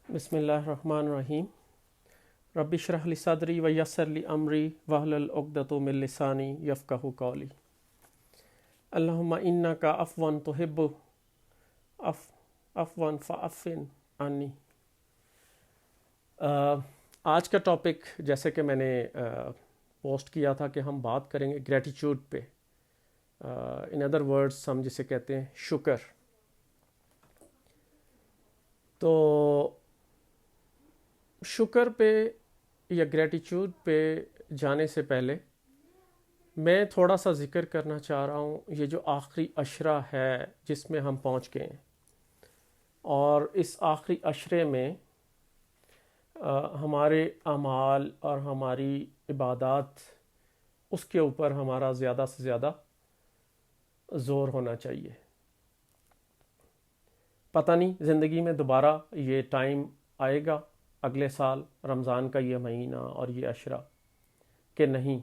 بسم اللہ الرحمن الرحیم رب اشرح لی صدری ویسر لی امری واحلل عقدۃ من لسانی یفقہوا قولی اللہم انک عفو تحب عفوا فاعف عنی۔ آج کا ٹاپک جیسے کہ میں نے پوسٹ کیا تھا کہ ہم بات کریں گے گریٹیچیوڈ پہ، ان ادر ورڈز ہم جسے کہتے ہیں شکر۔ تو شکر پہ یا گریٹیچیوڈ پہ جانے سے پہلے میں تھوڑا سا ذکر کرنا چاہ رہا ہوں یہ جو آخری عشرہ ہے جس میں ہم پہنچ گئے ہیں، اور اس آخری عشرے میں ہمارے اعمال اور ہماری عبادات اس کے اوپر ہمارا زیادہ سے زیادہ زور ہونا چاہیے۔ پتہ نہیں زندگی میں دوبارہ یہ ٹائم آئے گا اگلے سال رمضان کا یہ مہینہ اور یہ عشرہ کہ نہیں،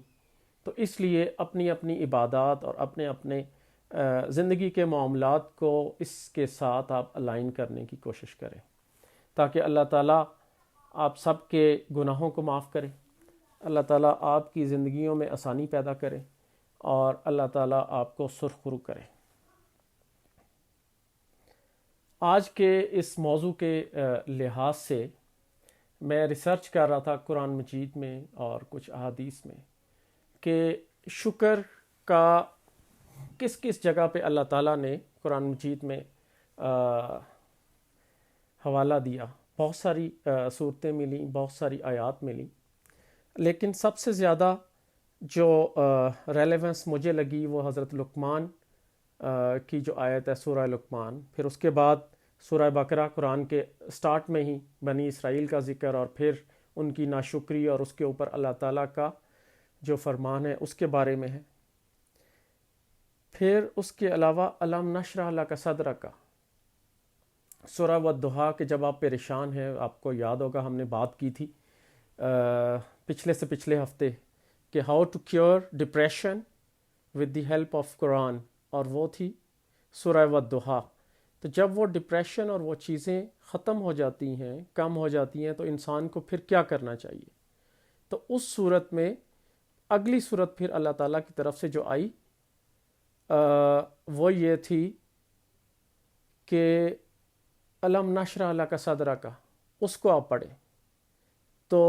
تو اس لیے اپنی اپنی عبادات اور اپنے اپنے زندگی کے معاملات کو اس کے ساتھ آپ الائن کرنے کی کوشش کریں تاکہ اللہ تعالیٰ آپ سب کے گناہوں کو معاف کرے، اللہ تعالیٰ آپ کی زندگیوں میں آسانی پیدا کرے اور اللہ تعالیٰ آپ کو سرخرو کرے۔ آج کے اس موضوع کے لحاظ سے میں ریسرچ کر رہا تھا قرآن مجید میں اور کچھ احادیث میں کہ شکر کا کس کس جگہ پہ اللہ تعالیٰ نے قرآن مجید میں حوالہ دیا۔ بہت ساری صورتیں ملیں، بہت ساری آیات ملیں، لیکن سب سے زیادہ جو ریلیونس مجھے لگی وہ حضرت لقمان کی جو آیت ہے سورہ لقمان، پھر اس کے بعد سورہ بقرہ قرآن کے سٹارٹ میں ہی بنی اسرائیل کا ذکر، اور پھر ان کی ناشکری اور اس کے اوپر اللہ تعالیٰ کا جو فرمان ہے اس کے بارے میں ہے۔ پھر اس کے علاوہ الم نشرح لک صدرک، سورہ والضحیٰ کہ جب آپ پریشان ہیں، آپ کو یاد ہوگا ہم نے بات کی تھی پچھلے سے پچھلے ہفتے کہ how to cure depression with the help of Quran, اور وہ تھی سورہ والضحیٰ۔ تو جب وہ ڈپریشن اور وہ چیزیں ختم ہو جاتی ہیں، کم ہو جاتی ہیں، تو انسان کو پھر کیا کرنا چاہیے؟ تو اس صورت میں اگلی صورت پھر اللہ تعالیٰ کی طرف سے جو آئی وہ یہ تھی کہ الم نشرح لک صدرک، اس کو آپ پڑھیں۔ تو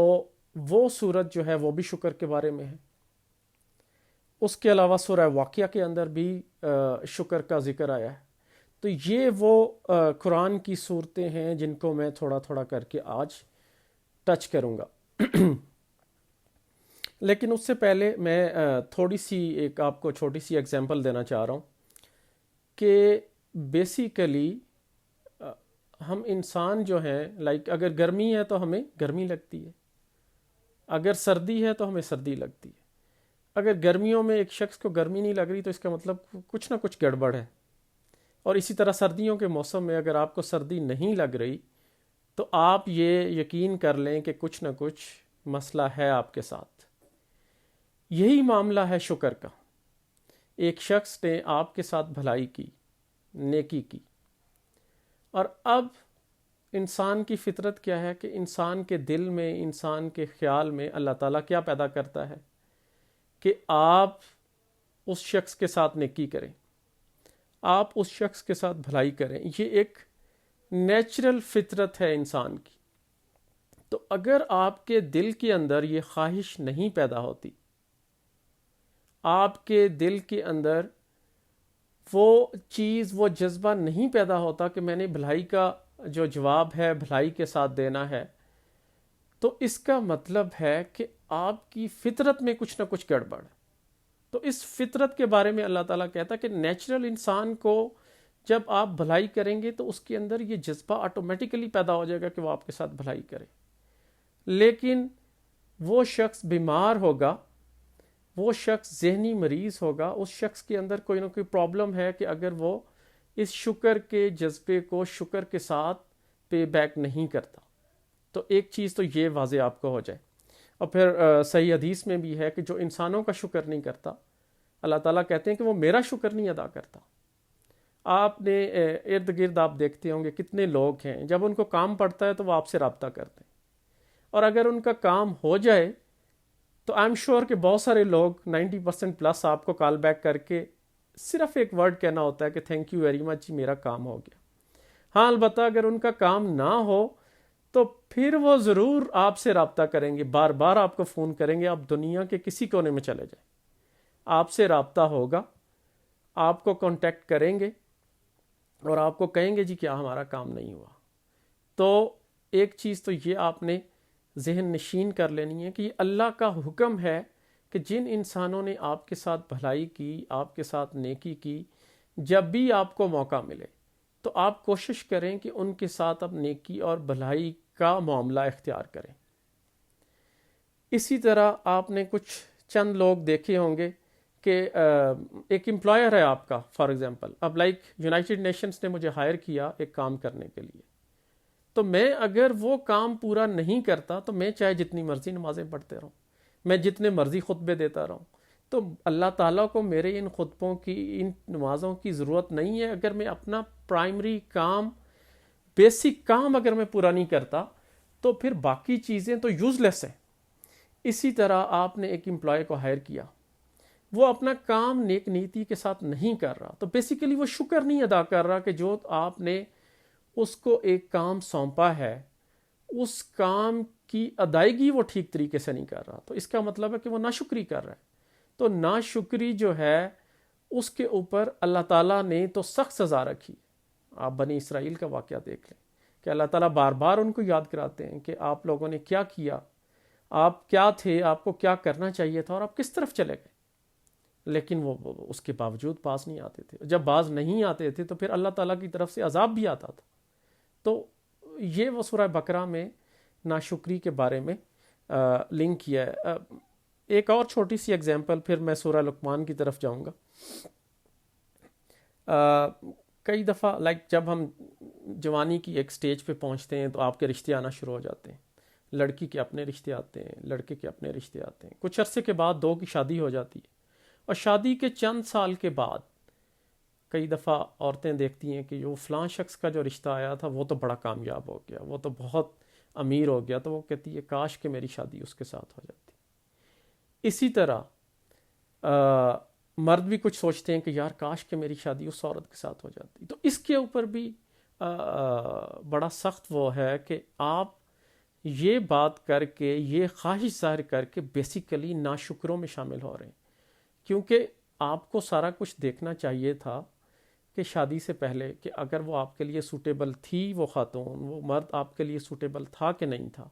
وہ صورت جو ہے وہ بھی شکر کے بارے میں ہے۔ اس کے علاوہ سورہ واقعہ کے اندر بھی شکر کا ذکر آیا ہے۔ تو یہ وہ قرآن کی صورتیں ہیں جن کو میں تھوڑا تھوڑا کر کے آج ٹچ کروں گا۔ لیکن اس سے پہلے میں تھوڑی سی ایک آپ کو چھوٹی سی ایگزامپل دینا چاہ رہا ہوں کہ بیسیکلی ہم انسان جو ہیں اگر گرمی ہے تو ہمیں گرمی لگتی ہے، اگر سردی ہے تو ہمیں سردی لگتی ہے۔ اگر گرمیوں میں ایک شخص کو گرمی نہیں لگ رہی تو اس کا مطلب کچھ نہ کچھ گڑبڑ ہے، اور اسی طرح سردیوں کے موسم میں اگر آپ کو سردی نہیں لگ رہی تو آپ یہ یقین کر لیں کہ کچھ نہ کچھ مسئلہ ہے آپ کے ساتھ۔ یہی معاملہ ہے شکر کا۔ ایک شخص نے آپ کے ساتھ بھلائی کی، نیکی کی، اور اب انسان کی فطرت کیا ہے کہ انسان کے دل میں، انسان کے خیال میں اللہ تعالیٰ کیا پیدا کرتا ہے کہ آپ اس شخص کے ساتھ نیکی کریں، آپ اس شخص کے ساتھ بھلائی کریں۔ یہ ایک نیچرل فطرت ہے انسان کی۔ تو اگر آپ کے دل کے اندر یہ خواہش نہیں پیدا ہوتی، آپ کے دل کے اندر وہ چیز، وہ جذبہ نہیں پیدا ہوتا کہ میں نے بھلائی کا جو جواب ہے بھلائی کے ساتھ دینا ہے، تو اس کا مطلب ہے کہ آپ کی فطرت میں کچھ نہ کچھ گڑبڑ ہے۔ تو اس فطرت کے بارے میں اللہ تعالیٰ کہتا ہے کہ نیچرل انسان کو جب آپ بھلائی کریں گے تو اس کے اندر یہ جذبہ آٹومیٹیکلی پیدا ہو جائے گا کہ وہ آپ کے ساتھ بھلائی کرے۔ لیکن وہ شخص بیمار ہوگا، وہ شخص ذہنی مریض ہوگا، اس شخص کے اندر کوئی نہ کوئی پرابلم ہے کہ اگر وہ اس شکر کے جذبے کو شکر کے ساتھ پے بیک نہیں کرتا۔ تو ایک چیز تو یہ واضح آپ کو ہو جائے، اور پھر صحیح حدیث میں بھی ہے کہ جو انسانوں کا شکر نہیں کرتا، اللہ تعالیٰ کہتے ہیں کہ وہ میرا شکر نہیں ادا کرتا۔ آپ نے ارد گرد آپ دیکھتے ہوں گے کتنے لوگ ہیں جب ان کو کام پڑتا ہے تو وہ آپ سے رابطہ کرتے ہیں، اور اگر ان کا کام ہو جائے تو آئی ایم شیور کہ بہت سارے لوگ 90% پلس آپ کو کال بیک کر کے صرف ایک ورڈ کہنا ہوتا ہے کہ تھینک یو ویری مچ، میرا کام ہو گیا۔ ہاں البتہ اگر ان کا کام نہ ہو تو پھر وہ ضرور آپ سے رابطہ کریں گے، بار بار آپ کو فون کریں گے، آپ دنیا کے کسی کونے میں چلے جائیں آپ سے رابطہ ہوگا، آپ کو کانٹیکٹ کریں گے اور آپ کو کہیں گے جی کیا ہمارا کام نہیں ہوا۔ تو ایک چیز تو یہ آپ نے ذہن نشین کر لینی ہے کہ یہ اللہ کا حکم ہے کہ جن انسانوں نے آپ کے ساتھ بھلائی کی، آپ کے ساتھ نیکی کی، جب بھی آپ کو موقع ملے تو آپ کوشش کریں کہ ان کے ساتھ اب نیکی اور بھلائی کا معاملہ اختیار کریں۔ اسی طرح آپ نے کچھ چند لوگ دیکھے ہوں گے کہ ایک امپلائر ہے آپ کا، فار ایگزامپل اب لائک یونائٹڈ نیشنز نے مجھے ہائر کیا ایک کام کرنے کے لیے، تو میں اگر وہ کام پورا نہیں کرتا تو میں چاہے جتنی مرضی نمازیں پڑھتے رہوں، میں جتنے مرضی خطبے دیتا رہوں، تو اللہ تعالیٰ کو میرے ان خطبوں کی، ان نمازوں کی ضرورت نہیں ہے اگر میں اپنا پرائمری کام، بیسک کام اگر میں پورا نہیں کرتا تو پھر باقی چیزیں تو یوز لیس ہیں۔ اسی طرح آپ نے ایک امپلائی کو ہائر کیا، وہ اپنا کام نیک نیتی کے ساتھ نہیں کر رہا تو بیسیکلی وہ شکر نہیں ادا کر رہا کہ جو آپ نے اس کو ایک کام سونپا ہے اس کام کی ادائیگی وہ ٹھیک طریقے سے نہیں کر رہا، تو اس کا مطلب ہے کہ وہ ناشکری کر رہا ہے۔ تو ناشکری جو ہے اس کے اوپر اللہ تعالیٰ نے تو سخت سزا رکھی۔ آپ بنی اسرائیل کا واقعہ دیکھ لیں کہ اللہ تعالیٰ بار بار ان کو یاد کراتے ہیں کہ آپ لوگوں نے کیا کیا، آپ کیا تھے، آپ کو کیا کرنا چاہیے تھا اور آپ کس طرف چلے گئے، لیکن وہ اس کے باوجود پاس نہیں آتے تھے۔ جب باز نہیں آتے تھے تو پھر اللہ تعالیٰ کی طرف سے عذاب بھی آتا تھا۔ تو یہ وہ سورہ بقرہ میں ناشکری کے بارے میں لنک کیا ہے۔ ایک اور چھوٹی سی اگزامپل پھر میں سورہ لقمان کی طرف جاؤں گا۔ کئی دفعہ لائک جب ہم جوانی کی ایک سٹیج پہ پہنچتے ہیں تو آپ کے رشتے آنا شروع ہو جاتے ہیں، لڑکی کے اپنے رشتے آتے ہیں، لڑکے کے اپنے رشتے آتے ہیں، کچھ عرصے کے بعد دو کی شادی ہو جاتی ہے، اور شادی کے چند سال کے بعد کئی دفعہ عورتیں دیکھتی ہیں کہ جو فلاں شخص کا جو رشتہ آیا تھا وہ تو بڑا کامیاب ہو گیا، وہ تو بہت امیر ہو گیا، تو وہ کہتی ہے کاش کہ میری شادی اس کے ساتھ ہو جاتی۔ اسی طرح مرد بھی کچھ سوچتے ہیں کہ یار کاش کہ میری شادی اس عورت کے ساتھ ہو جاتی۔ تو اس کے اوپر بھی بڑا سخت وہ ہے کہ آپ یہ بات کر کے، یہ خواہش ظاہر کر کے بیسیکلی ناشکروں میں شامل ہو رہے ہیں، کیونکہ آپ کو سارا کچھ دیکھنا چاہیے تھا کہ شادی سے پہلے کہ اگر وہ آپ کے لیے سوٹیبل تھی، وہ خاتون، وہ مرد آپ کے لیے سوٹیبل تھا کہ نہیں تھا،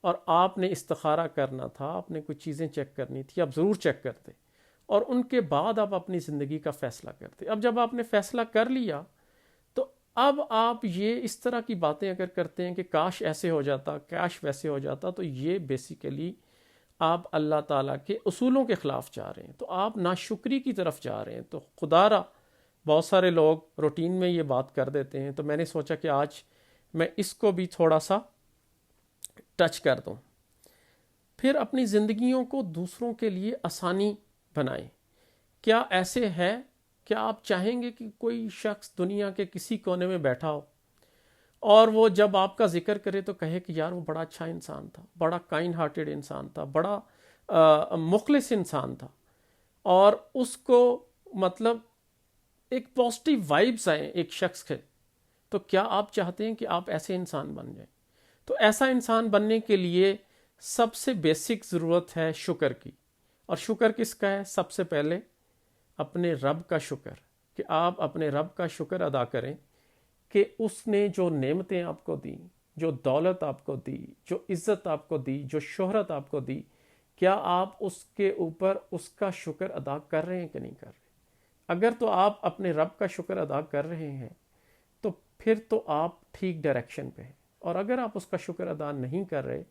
اور آپ نے استخارہ کرنا تھا، آپ نے کچھ چیزیں چیک کرنی تھی، آپ ضرور چیک کرتے، اور ان کے بعد آپ اپنی زندگی کا فیصلہ کرتے۔ اب جب آپ نے فیصلہ کر لیا تو اب آپ یہ اس طرح کی باتیں اگر کرتے ہیں کہ کاش ایسے ہو جاتا، کاش ویسے ہو جاتا، تو یہ بیسیکلی آپ اللہ تعالیٰ کے اصولوں کے خلاف جا رہے ہیں، تو آپ ناشکری کی طرف جا رہے ہیں۔ تو خدا را بہت سارے لوگ روٹین میں یہ بات کر دیتے ہیں، تو میں نے سوچا کہ آج میں اس کو بھی تھوڑا سا ٹچ کر دوں۔ پھر اپنی زندگیوں کو دوسروں کے لیے آسانی بنائیں۔ کیا ایسے ہے کہ آپ چاہیں گے کہ کوئی شخص دنیا کے کسی کونے میں بیٹھا ہو اور وہ جب آپ کا ذکر کرے تو کہے کہ یار وہ بڑا اچھا انسان تھا، بڑا کائنڈ ہارٹیڈ انسان تھا، بڑا مخلص انسان تھا، اور اس کو مطلب ایک پازیٹیو وائبس آئیں ایک شخص کے؟ تو کیا آپ چاہتے ہیں کہ آپ ایسے انسان بن جائیں؟ تو ایسا انسان بننے کے لیے سب سے بیسک ضرورت ہے شکر کی، اور شکر کس کا ہے؟ سب سے پہلے اپنے رب کا شکر، کہ آپ اپنے رب کا شکر ادا کریں کہ اس نے جو نعمتیں آپ کو دیں، جو دولت آپ کو دی، جو عزت آپ کو دی، جو شہرت آپ کو دی، کیا آپ اس کے اوپر اس کا شکر ادا کر رہے ہیں کہ نہیں کر رہے؟ اگر تو آپ اپنے رب کا شکر ادا کر رہے ہیں تو پھر تو آپ ٹھیک ڈائریکشن پہ ہیں، اور اگر آپ اس کا شکر ادا نہیں کر رہے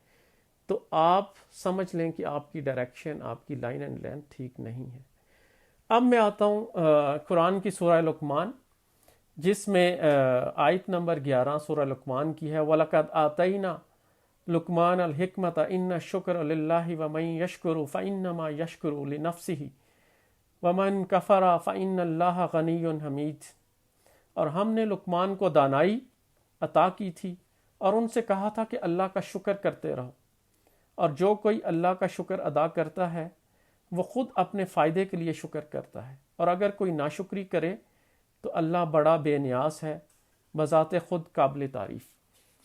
تو آپ سمجھ لیں کہ آپ کی ڈائریکشن، آپ کی لائن اینڈ لینتھ ٹھیک نہیں ہے۔ اب میں آتا ہوں قرآن کی سورہ لقمان، جس میں آیت نمبر 11 سورہ لقمان کی ہے، وَلَقَدْ آتَيْنَا لقمان الحکمت ان الشکر للہ ومن یشکر فإنما یشکر لنفسہ ومن کفر فإن اللہ غنی حمید۔ اور ہم نے لقمان کو دانائی عطا کی تھی اور ان سے کہا تھا کہ اللہ کا شکر کرتے رہو، اور جو کوئی اللہ کا شکر ادا کرتا ہے وہ خود اپنے فائدے کے لیے شکر کرتا ہے، اور اگر کوئی ناشکری کرے تو اللہ بڑا بے نیاز ہے، بذات خود قابل تعریف۔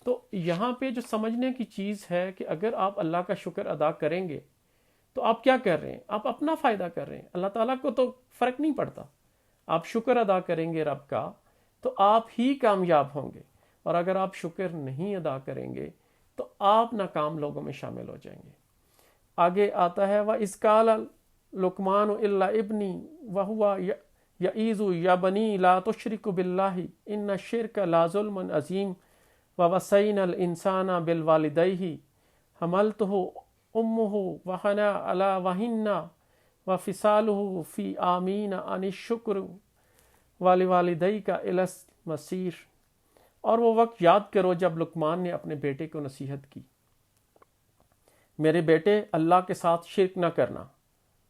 تو یہاں پہ جو سمجھنے کی چیز ہے کہ اگر آپ اللہ کا شکر ادا کریں گے تو آپ کیا کر رہے ہیں؟ آپ اپنا فائدہ کر رہے ہیں، اللہ تعالیٰ کو تو فرق نہیں پڑتا۔ آپ شکر ادا کریں گے رب کا تو آپ ہی کامیاب ہوں گے، اور اگر آپ شکر نہیں ادا کریں گے تو آپ ناکام لوگوں میں شامل ہو جائیں گے۔ آگے آتا ہے وَإِذْ قَالَ لُقْمَانُ إِلَّا ابْنِي وَهُوَ يَعِظُ يَا بَنِي لَا تُشْرِكُوا بِاللَّهِ إِنَّ الشِّرْكَ لَظُلْمٌ عَظِيمٌ وَوَصَّيْنَا الْإِنسَانَ بِالْوَالِدَيْهِ حَمَلَتْهُ أُمُّهُ وَهْنًا عَلَى وَهْنٍ وَفِصَالُهُ فِي عَامَيْنِ أَنِ اشْكُرْ وَلِوَالِدَيْكَ إِلَيَّ الْمَصِيرُ۔ اور وہ وقت یاد کرو جب لقمان نے اپنے بیٹے کو نصیحت کی، میرے بیٹے اللہ کے ساتھ شرک نہ کرنا،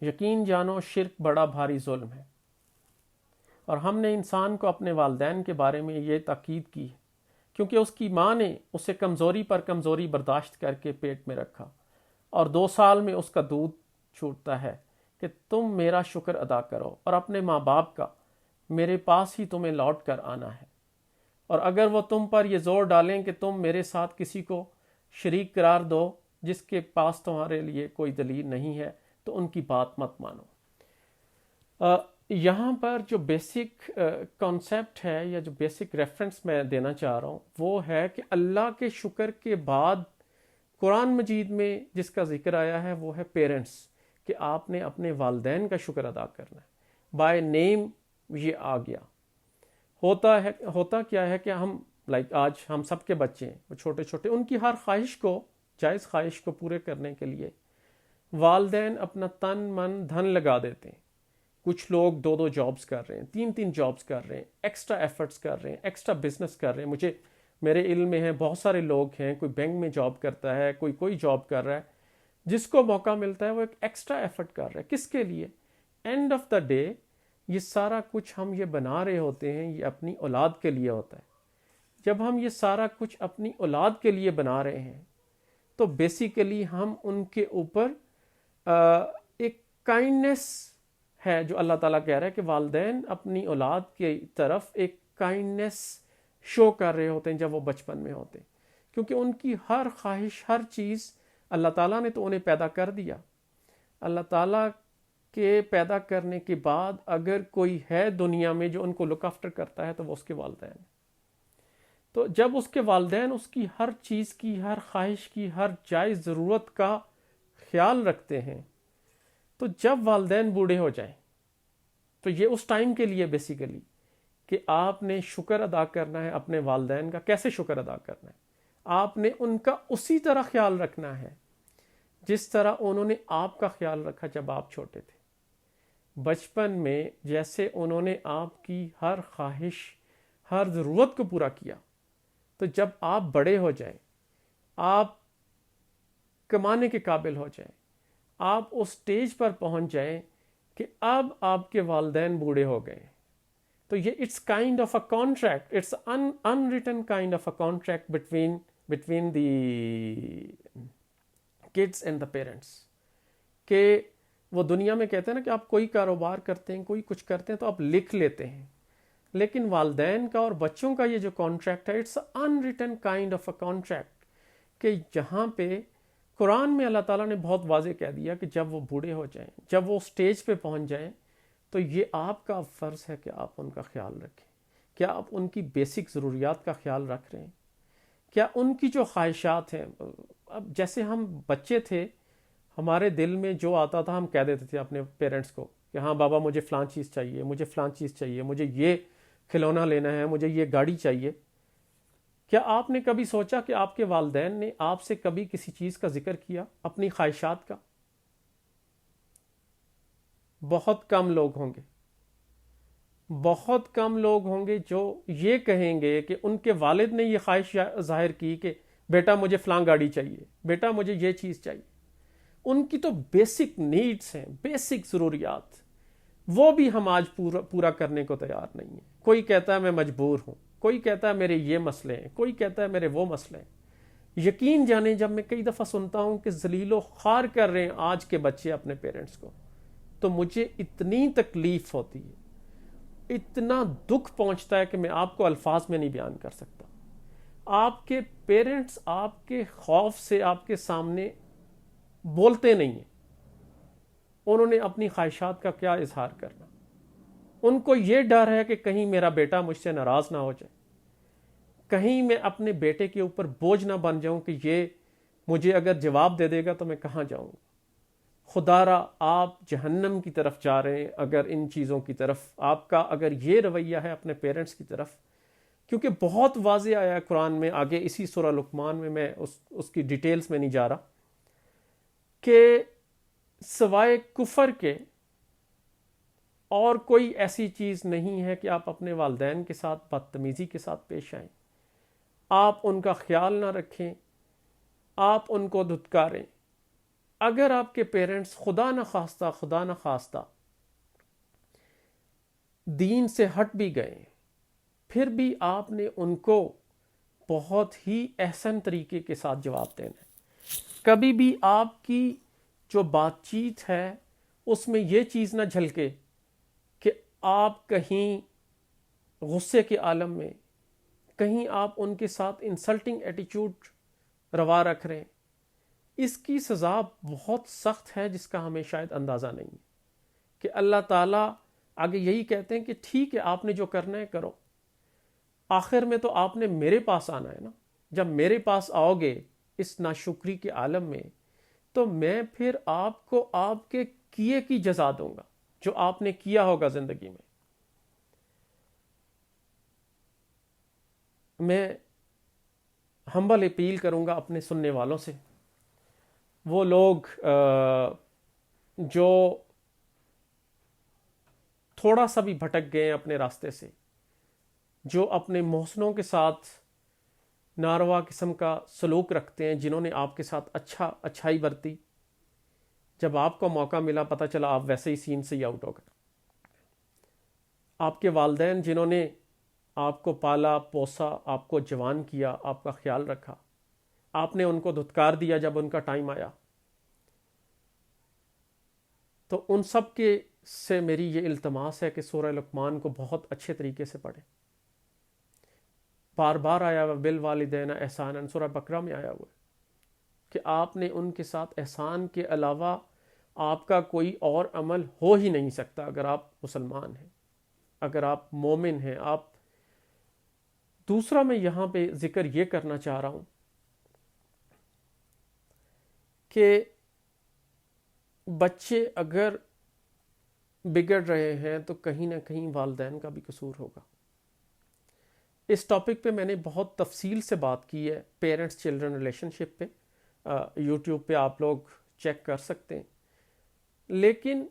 یقین جانو شرک بڑا بھاری ظلم ہے۔ اور ہم نے انسان کو اپنے والدین کے بارے میں یہ تاکید کی ہے کیونکہ اس کی ماں نے اسے کمزوری پر کمزوری برداشت کر کے پیٹ میں رکھا، اور 2 سال میں اس کا دودھ چھوٹتا ہے کہ تم میرا شکر ادا کرو، اور اپنے ماں باپ کا میرے پاس ہی تمہیں لوٹ کر آنا ہے۔ اور اگر وہ تم پر یہ زور ڈالیں کہ تم میرے ساتھ کسی کو شریک قرار دو جس کے پاس تمہارے لیے کوئی دلیل نہیں ہے تو ان کی بات مت مانو۔ یہاں پر جو بیسک کانسیپٹ ہے یا جو بیسک ریفرنس میں دینا چاہ رہا ہوں وہ ہے کہ اللہ کے شکر کے بعد قرآن مجید میں جس کا ذکر آیا ہے وہ ہے پیرنٹس، کہ آپ نے اپنے والدین کا شکر ادا کرنا ہے۔ بائی نیم یہ آ گیا۔ ہوتا کیا ہے کہ ہم آج ہم سب کے بچے ہیں، وہ چھوٹے چھوٹے، ان کی ہر خواہش کو، جائز خواہش کو پورے کرنے کے لیے والدین اپنا تن من دھن لگا دیتے ہیں۔ کچھ لوگ 2 جابز کر رہے ہیں، 3 جابز کر رہے ہیں، ایکسٹرا ایفرٹس کر رہے ہیں، ایکسٹرا بزنس کر رہے ہیں۔ میرے علم میں ہے بہت سارے لوگ ہیں، کوئی بینک میں جاب کرتا ہے، کوئی جاب کر رہا ہے، جس کو موقع ملتا ہے وہ ایک ایکسٹرا ایفرٹ کر رہا ہے۔ کس کے لیے؟ اینڈ آف دا ڈے یہ سارا کچھ ہم یہ بنا رہے ہوتے ہیں، یہ اپنی اولاد کے لیے ہوتا ہے۔ جب ہم یہ سارا کچھ اپنی اولاد کے لیے بنا رہے ہیں تو بیسیکلی ہم ان کے اوپر ایک کائنڈنس ہے جو اللہ تعالیٰ کہہ رہا ہے کہ والدین اپنی اولاد کی طرف ایک کائنڈنس شو کر رہے ہوتے ہیں جب وہ بچپن میں ہوتے ہیں، کیونکہ ان کی ہر خواہش، ہر چیز اللہ تعالیٰ نے تو انہیں پیدا کر دیا۔ اللہ تعالیٰ کے پیدا کرنے کے بعد اگر کوئی ہے دنیا میں جو ان کو لک آفٹر کرتا ہے تو وہ اس کے والدین ہیں۔ تو جب اس کے والدین اس کی ہر چیز کی، ہر خواہش کی، ہر جائز ضرورت کا خیال رکھتے ہیں، تو جب والدین بوڑھے ہو جائیں تو یہ اس ٹائم کے لیے بیسیکلی کہ آپ نے شکر ادا کرنا ہے اپنے والدین کا۔ کیسے شکر ادا کرنا ہے؟ آپ نے ان کا اسی طرح خیال رکھنا ہے جس طرح انہوں نے آپ کا خیال رکھا جب آپ چھوٹے تھے۔ بچپن میں جیسے انہوں نے آپ کی ہر خواہش، ہر ضرورت کو پورا کیا، تو جب آپ بڑے ہو جائیں، آپ کمانے کے قابل ہو جائیں، آپ اس سٹیج پر پہنچ جائیں کہ اب آپ کے والدین بوڑھے ہو گئے، تو یہ it's kind of a contract, it's unwritten kind of a contract between the kids and the parents، کہ وہ دنیا میں کہتے ہیں نا کہ آپ کوئی کاروبار کرتے ہیں، کوئی کچھ کرتے ہیں تو آپ لکھ لیتے ہیں، لیکن والدین کا اور بچوں کا یہ جو کانٹریکٹ ہے it's unwritten kind of a contract، کہ جہاں پہ قرآن میں اللہ تعالیٰ نے بہت واضح کہہ دیا کہ جب وہ بوڑھے ہو جائیں، جب وہ سٹیج پہ پہنچ جائیں، تو یہ آپ کا فرض ہے کہ آپ ان کا خیال رکھیں۔ کیا آپ ان کی بیسک ضروریات کا خیال رکھ رہے ہیں؟ کیا ان کی جو خواہشات ہیں، اب جیسے ہم بچے تھے، ہمارے دل میں جو آتا تھا ہم کہہ دیتے تھے اپنے پیرنٹس کو کہ ہاں بابا مجھے فلاں چیز چاہیے، مجھے فلاں چیز چاہیے، مجھے یہ کھلونا لینا ہے، مجھے یہ گاڑی چاہیے۔ کیا آپ نے کبھی سوچا کہ آپ کے والدین نے آپ سے کبھی کسی چیز کا ذکر کیا، اپنی خواہشات کا؟ بہت کم لوگ ہوں گے، بہت کم لوگ ہوں گے جو یہ کہیں گے کہ ان کے والد نے یہ خواہش ظاہر کی کہ بیٹا مجھے فلاں گاڑی چاہیے، بیٹا مجھے یہ چیز چاہیے۔ ان کی تو بیسک نیڈز ہیں، بیسک ضروریات، وہ بھی ہم آج پورا کرنے کو تیار نہیں ہیں۔ کوئی کہتا ہے میں مجبور ہوں، کوئی کہتا ہے میرے یہ مسئلے ہیں، کوئی کہتا ہے میرے وہ مسئلے ہیں۔ یقین جانیں جب میں کئی دفعہ سنتا ہوں کہ ذلیل و خوار کر رہے ہیں آج کے بچے اپنے پیرنٹس کو، تو مجھے اتنی تکلیف ہوتی ہے، اتنا دکھ پہنچتا ہے کہ میں آپ کو الفاظ میں نہیں بیان کر سکتا۔ آپ کے پیرنٹس آپ کے خوف سے آپ کے سامنے بولتے نہیں ہیں، انہوں نے اپنی خواہشات کا کیا اظہار کرنا؟ ان کو یہ ڈر ہے کہ کہیں میرا بیٹا مجھ سے ناراض نہ ہو جائے، کہیں میں اپنے بیٹے کے اوپر بوجھ نہ بن جاؤں کہ یہ مجھے اگر جواب دے دے گا تو میں کہاں جاؤں گا۔ خدا را آپ جہنم کی طرف جا رہے ہیں اگر ان چیزوں کی طرف آپ کا اگر یہ رویہ ہے اپنے پیرنٹس کی طرف، کیونکہ بہت واضح آیا ہے قرآن میں آگے اسی سورہ لقمان میں اس کی ڈیٹیلز میں نہیں جا رہا، کہ سوائے کفر کے اور کوئی ایسی چیز نہیں ہے کہ آپ اپنے والدین کے ساتھ بدتمیزی کے ساتھ پیش آئیں، آپ ان کا خیال نہ رکھیں، آپ ان کو دھتکاریں۔ اگر آپ کے پیرنٹس خدا نہ خواستہ دین سے ہٹ بھی گئے، پھر بھی آپ نے ان کو بہت ہی احسن طریقے کے ساتھ جواب دینا ہے۔ کبھی بھی آپ کی جو بات چیت ہے اس میں یہ چیز نہ جھلکے کہ آپ کہیں غصے کے عالم میں، کہیں آپ ان کے ساتھ انسلٹنگ ایٹیچیوڈ روا رکھ رہے ہیں۔ اس کی سزا بہت سخت ہے جس کا ہمیں شاید اندازہ نہیں ہے، کہ اللہ تعالیٰ آگے یہی کہتے ہیں کہ ٹھیک ہے آپ نے جو کرنا ہے کرو، آخر میں تو آپ نے میرے پاس آنا ہے نا۔ جب میرے پاس آؤ گے اس ناشکری کے عالم میں، تو میں پھر آپ کو آپ کے کیے کی جزا دوں گا جو آپ نے کیا ہوگا زندگی میں۔ میں ہمبل اپیل کروں گا اپنے سننے والوں سے، وہ لوگ جو تھوڑا سا بھی بھٹک گئے اپنے راستے سے، جو اپنے محسنوں کے ساتھ ناروا قسم کا سلوک رکھتے ہیں، جنہوں نے آپ کے ساتھ اچھائی برتی، جب آپ کو موقع ملا پتہ چلا آپ ویسے ہی سین سے ہی آؤٹ ہو گئے۔ آپ کے والدین جنہوں نے آپ کو پالا پوسا، آپ کو جوان کیا، آپ کا خیال رکھا، آپ نے ان کو دھتکار دیا جب ان کا ٹائم آیا، تو ان سب کے سے میری یہ التماس ہے کہ سورہ لقمان کو بہت اچھے طریقے سے پڑھیں۔ بار بار آیا ہوا بالوالدین احسانا، سورہ بقرہ میں آیا ہوا ہے کہ آپ نے ان کے ساتھ احسان کے علاوہ آپ کا کوئی اور عمل ہو ہی نہیں سکتا اگر آپ مسلمان ہیں، اگر آپ مومن ہیں۔ آپ دوسرا میں یہاں پہ ذکر یہ کرنا چاہ رہا ہوں کہ بچے اگر بگڑ رہے ہیں تو کہیں نہ کہیں والدین کا بھی قصور ہوگا۔ اس ٹاپک پہ میں نے بہت تفصیل سے بات کی ہے پیرنٹس چلڈرن ریلیشن شپ پہ، یوٹیوب پہ آپ لوگ چیک کر سکتے ہیں۔ لیکن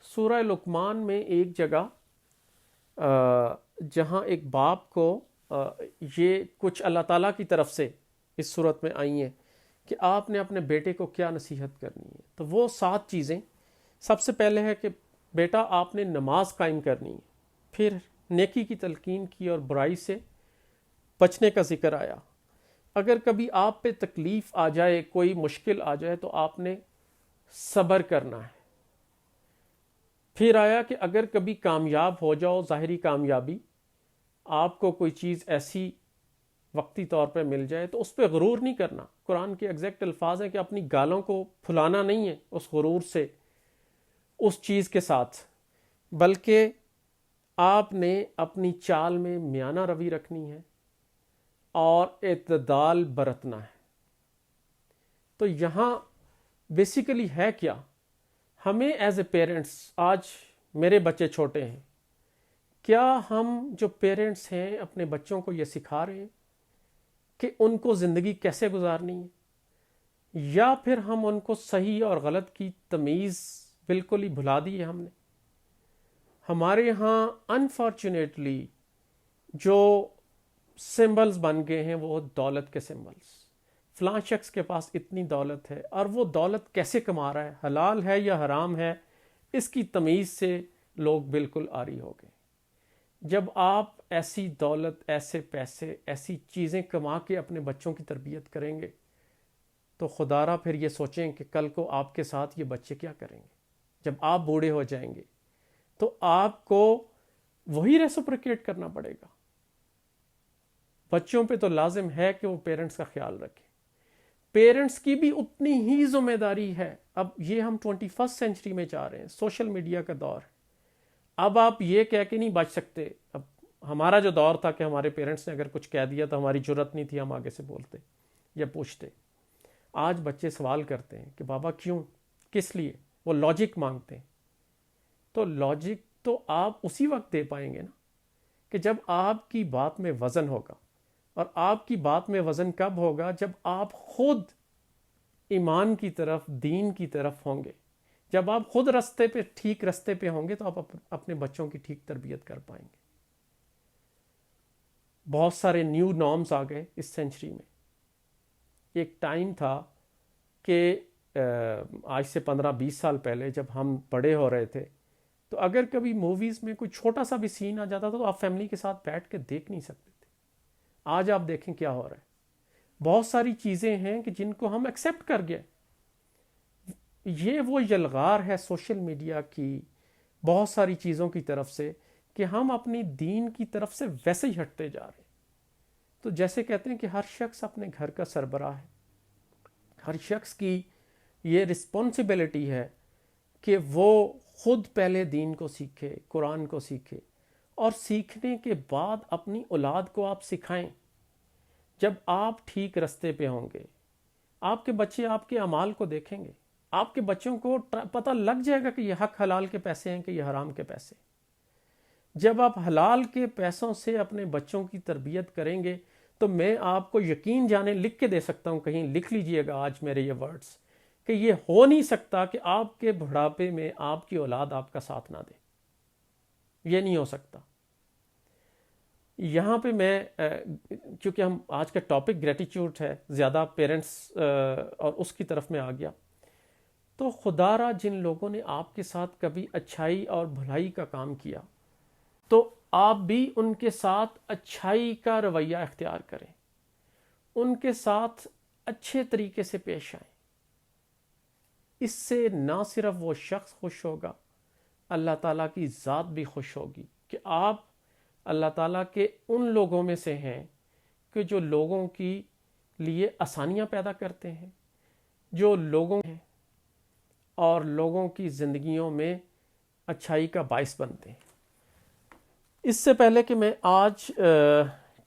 سورہ لقمان میں ایک جگہ جہاں ایک باپ کو یہ کچھ اللہ تعالیٰ کی طرف سے اس صورت میں آئی ہیں کہ آپ نے اپنے بیٹے کو کیا نصیحت کرنی ہے، تو وہ 7 چیزیں۔ سب سے پہلے ہے کہ بیٹا آپ نے نماز قائم کرنی ہے، پھر نیکی کی تلقین کی اور برائی سے بچنے کا ذکر آیا۔ اگر کبھی آپ پہ تکلیف آ جائے، کوئی مشکل آ جائے تو آپ نے صبر کرنا ہے۔ پھر آیا کہ اگر کبھی کامیاب ہو جاؤ، ظاہری کامیابی، آپ کو کوئی چیز ایسی وقتی طور پہ مل جائے تو اس پہ غرور نہیں کرنا۔ قرآن کے ایگزیکٹ الفاظ ہیں کہ اپنی گالوں کو پھلانا نہیں ہے اس غرور سے، اس چیز کے ساتھ، بلکہ آپ نے اپنی چال میں میانہ روی رکھنی ہے اور اعتدال برتنا ہے۔ تو یہاں بیسیکلی ہے کیا؟ ہمیں ایز اے پیرنٹس، آج میرے بچے چھوٹے ہیں، کیا ہم جو پیرنٹس ہیں اپنے بچوں کو یہ سکھا رہے ہیں کہ ان کو زندگی کیسے گزارنی ہے، یا پھر ہم ان کو صحیح اور غلط کی تمیز بالکل ہی بھلا دی ہے ہم نے؟ ہمارے ہاں انفارچونیٹلی جو سمبلز بن گئے ہیں وہ دولت کے سمبلز۔ فلاں شخص کے پاس اتنی دولت ہے اور وہ دولت کیسے کما رہا ہے، حلال ہے یا حرام ہے، اس کی تمیز سے لوگ بالکل عاری ہو گئے۔ جب آپ ایسی دولت، ایسے پیسے، ایسی چیزیں کما کے اپنے بچوں کی تربیت کریں گے تو خدا را پھر یہ سوچیں کہ کل کو آپ کے ساتھ یہ بچے کیا کریں گے جب آپ بوڑھے ہو جائیں گے. تو آپ کو وہی ریسپریکیٹ کرنا پڑے گا. بچوں پہ تو لازم ہے کہ وہ پیرنٹس کا خیال رکھیں. پیرنٹس کی بھی اتنی ہی ذمہ داری ہے. اب یہ ہم 21 سینچری میں جا رہے ہیں، سوشل میڈیا کا دور ہے. اب آپ یہ کہہ کے نہیں بچ سکتے. اب ہمارا جو دور تھا کہ ہمارے پیرنٹس نے اگر کچھ کہہ دیا تو ہماری جرت نہیں تھی ہم آگے سے بولتے یا پوچھتے. آج بچے سوال کرتے ہیں کہ بابا کیوں، کس لیے؟ وہ لاجک مانگتے ہیں. تو لاجک تو آپ اسی وقت دے پائیں گے نا کہ جب آپ کی بات میں وزن ہوگا. اور آپ کی بات میں وزن کب ہوگا؟ جب آپ خود ایمان کی طرف، دین کی طرف ہوں گے. جب آپ خود رستے پہ، ٹھیک رستے پہ ہوں گے تو آپ اپنے بچوں کی ٹھیک تربیت کر پائیں گے. بہت سارے نیو نارمز آ گئے اس سینچری میں. ایک ٹائم تھا کہ آج سے 15-20 سال پہلے جب ہم بڑے ہو رہے تھے تو اگر کبھی موویز میں کوئی چھوٹا سا بھی سین آ جاتا تھا تو آپ فیملی کے ساتھ بیٹھ کے دیکھ نہیں سکتے تھے. آج آپ دیکھیں کیا ہو رہا ہے. بہت ساری چیزیں ہیں کہ جن کو ہم ایکسیپٹ کر گئے. یہ وہ یلغار ہے سوشل میڈیا کی بہت ساری چیزوں کی طرف سے کہ ہم اپنی دین کی طرف سے ویسے ہی ہٹتے جا رہے ہیں. تو جیسے کہتے ہیں کہ ہر شخص اپنے گھر کا سربراہ ہے. ہر شخص کی یہ رسپانسبلٹی ہے کہ وہ خود پہلے دین کو سیکھے، قرآن کو سیکھے، اور سیکھنے کے بعد اپنی اولاد کو آپ سکھائیں. جب آپ ٹھیک رستے پہ ہوں گے آپ کے بچے آپ کے اعمال کو دیکھیں گے. آپ کے بچوں کو پتہ لگ جائے گا کہ یہ حق حلال کے پیسے ہیں کہ یہ حرام کے پیسے. جب آپ حلال کے پیسوں سے اپنے بچوں کی تربیت کریں گے تو میں آپ کو یقین جانے لکھ کے دے سکتا ہوں، کہیں لکھ لیجئے گا آج میرے یہ ورڈز، کہ یہ ہو نہیں سکتا کہ آپ کے بڑھاپے میں آپ کی اولاد آپ کا ساتھ نہ دے. یہ نہیں ہو سکتا. یہاں پہ میں چونکہ ہم آج کا ٹاپک گریٹیچیوڈ ہے، زیادہ پیرنٹس اور اس کی طرف میں آ گیا، تو خدا را جن لوگوں نے آپ کے ساتھ کبھی اچھائی اور بھلائی کا کام کیا تو آپ بھی ان کے ساتھ اچھائی کا رویہ اختیار کریں، ان کے ساتھ اچھے طریقے سے پیش آئیں. اس سے نہ صرف وہ شخص خوش ہوگا، اللہ تعالیٰ کی ذات بھی خوش ہوگی کہ آپ اللہ تعالیٰ کے ان لوگوں میں سے ہیں کہ جو لوگوں کی لیے آسانیاں پیدا کرتے ہیں، جو لوگوں ہیں اور لوگوں کی زندگیوں میں اچھائی کا باعث بنتے ہیں. اس سے پہلے کہ میں آج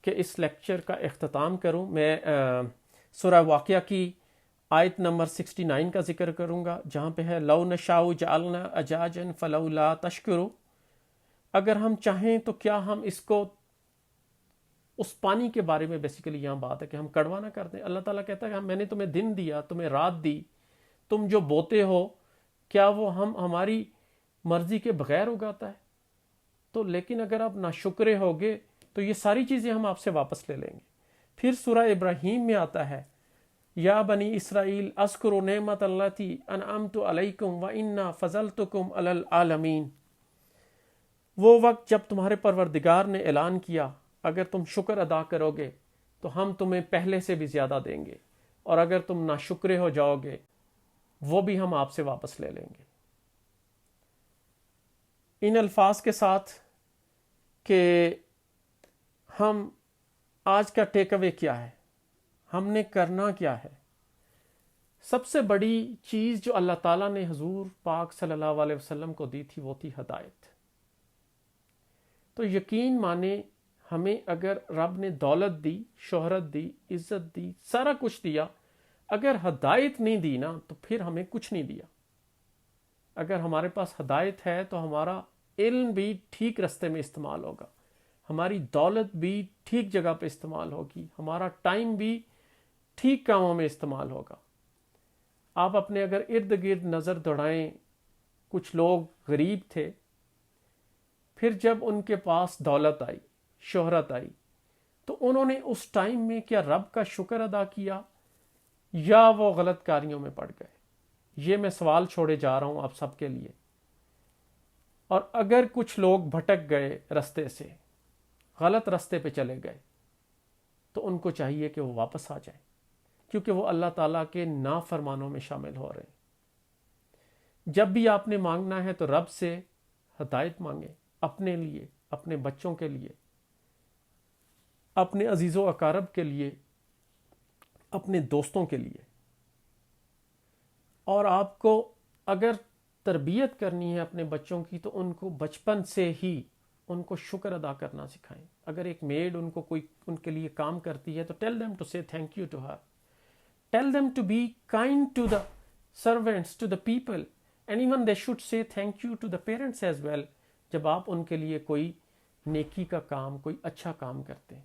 کے اس لیکچر کا اختتام کروں، میں سورہ واقعہ کی آیت نمبر 69 کا ذکر کروں گا، جہاں پہ ہے لو نشاء جعلنا اجاجا فلولا تشکروا. اگر ہم چاہیں تو کیا ہم اس کو، اس پانی کے بارے میں بیسیکلی یہاں بات ہے کہ ہم کڑوا نہ کر دیں. اللہ تعالیٰ کہتا ہے کہ میں نے تمہیں دن دیا، تمہیں رات دی، تم جو بوتے ہو کیا وہ ہماری مرضی کے بغیر اگاتا ہے؟ تو لیکن اگر آپ ناشکرے ہوگے تو یہ ساری چیزیں ہم آپ سے واپس لے لیں گے. پھر سورہ ابراہیم میں آتا ہے یا بنی اسرائیل اذکروا نعمت اللاتی انعمت علیکم وانا فضلتکم علی العالمین. وہ وقت جب تمہارے پروردگار نے اعلان کیا اگر تم شکر ادا کرو گے تو ہم تمہیں پہلے سے بھی زیادہ دیں گے، اور اگر تم ناشکرے ہو جاؤ گے وہ بھی ہم آپ سے واپس لے لیں گے. ان الفاظ کے ساتھ کہ ہم آج کا ٹیک اوے کیا ہے، ہم نے کرنا کیا ہے. سب سے بڑی چیز جو اللہ تعالیٰ نے حضور پاک صلی اللہ علیہ وسلم کو دی تھی وہ تھی ہدایت. تو یقین مانے ہمیں اگر رب نے دولت دی، شہرت دی، عزت دی، سارا کچھ دیا، اگر ہدایت نہیں دی نا تو پھر ہمیں کچھ نہیں دیا. اگر ہمارے پاس ہدایت ہے تو ہمارا علم بھی ٹھیک رستے میں استعمال ہوگا، ہماری دولت بھی ٹھیک جگہ پہ استعمال ہوگی، ہمارا ٹائم بھی ٹھیک کاموں میں استعمال ہوگا. آپ اپنے اگر ارد گرد نظر دوڑائیں، کچھ لوگ غریب تھے، پھر جب ان کے پاس دولت آئی، شہرت آئی، تو انہوں نے اس ٹائم میں کیا رب کا شکر ادا کیا یا وہ غلط کاریوں میں پڑ گئے؟ یہ میں سوال چھوڑے جا رہا ہوں آپ سب کے لیے. اور اگر کچھ لوگ بھٹک گئے رستے سے، غلط راستے پہ چلے گئے تو ان کو چاہیے کہ وہ واپس آ جائیں، کیونکہ وہ اللہ تعالیٰ کے نافرمانوں میں شامل ہو رہے ہیں۔ جب بھی آپ نے مانگنا ہے تو رب سے ہدایت مانگیں، اپنے لیے، اپنے بچوں کے لیے، اپنے عزیز و اقارب کے لیے، اپنے دوستوں کے لیے۔ اور آپ کو اگر تربیت کرنی ہے اپنے بچوں کی تو ان کو بچپن سے ہی ان کو شکر ادا کرنا سکھائیں۔ اگر ایک میڈ ان کو کوئی ان کے لیے کام کرتی ہے تو tell them to say thank you to her, tell them to be kind to the servants, to the people, and even they should say thank you to the parents as well, جب آپ ان کے لیے کوئی نیکی کا کام، کوئی اچھا کام کرتے ہیں۔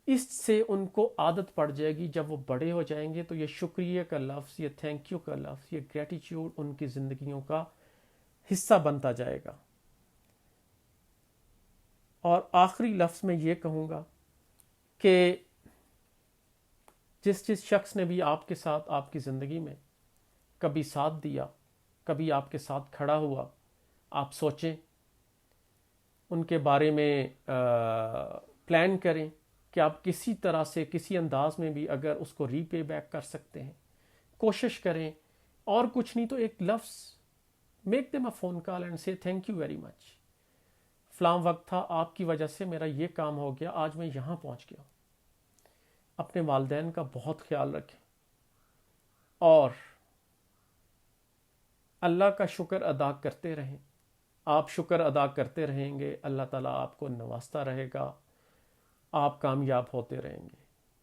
اس سے ان کو عادت پڑ جائے گی، جب وہ بڑے ہو جائیں گے تو یہ شکریہ کا لفظ، یہ تھینک یو کا لفظ، یہ گریٹیٹیوڈ ان کی زندگیوں کا حصہ بنتا جائے گا۔ اور آخری لفظ میں یہ کہوں گا کہ جس شخص نے بھی آپ کے ساتھ، آپ کی زندگی میں کبھی ساتھ دیا، کبھی آپ کے ساتھ کھڑا ہوا، آپ سوچیں ان کے بارے میں، پلان کریں کہ آپ کسی طرح سے، کسی انداز میں بھی اگر اس کو ری پے بیک کر سکتے ہیں، کوشش کریں۔ اور کچھ نہیں تو ایک لفظ، make them a phone call and سے تھینک یو ویری مچ، فلاں وقت تھا، آپ کی وجہ سے میرا یہ کام ہو گیا، آج میں یہاں پہنچ گیا ہوں۔ اپنے والدین کا بہت خیال رکھیں اور اللہ کا شکر ادا کرتے رہیں۔ آپ شکر ادا کرتے رہیں گے، اللہ تعالیٰ آپ کو نوازتا رہے گا، آپ کامیاب ہوتے رہیں گے۔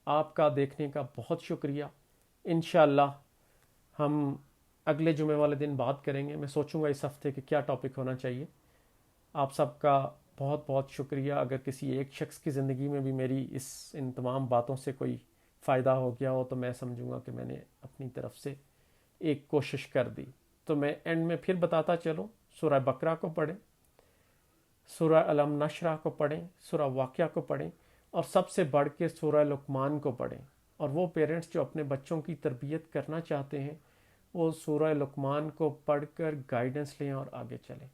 آپ کا دیکھنے کا بہت شکریہ۔ انشاءاللہ ہم اگلے جمعے والے دن بات کریں گے۔ میں سوچوں گا اس ہفتے کہ کیا ٹاپک ہونا چاہیے۔ آپ سب کا بہت بہت شکریہ۔ اگر کسی ایک شخص کی زندگی میں بھی میری ان تمام باتوں سے کوئی فائدہ ہو گیا ہو تو میں سمجھوں گا کہ میں نے اپنی طرف سے ایک کوشش کر دی۔ تو میں اینڈ میں پھر بتاتا چلوں، سورہ بقرہ کو پڑھیں، سورہ علم نشرہ کو پڑھیں، سورہ واقعہ کو پڑھیں، اور سب سے بڑھ کے سورہ لقمان کو پڑھیں۔ اور وہ پیرنٹس جو اپنے بچوں کی تربیت کرنا چاہتے ہیں وہ سورہ لقمان کو پڑھ کر گائیڈنس لیں اور آگے چلیں۔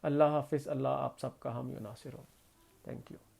اللہ حافظ۔ اللہ آپ سب کا حامی و ناصر ہو۔ Thank you.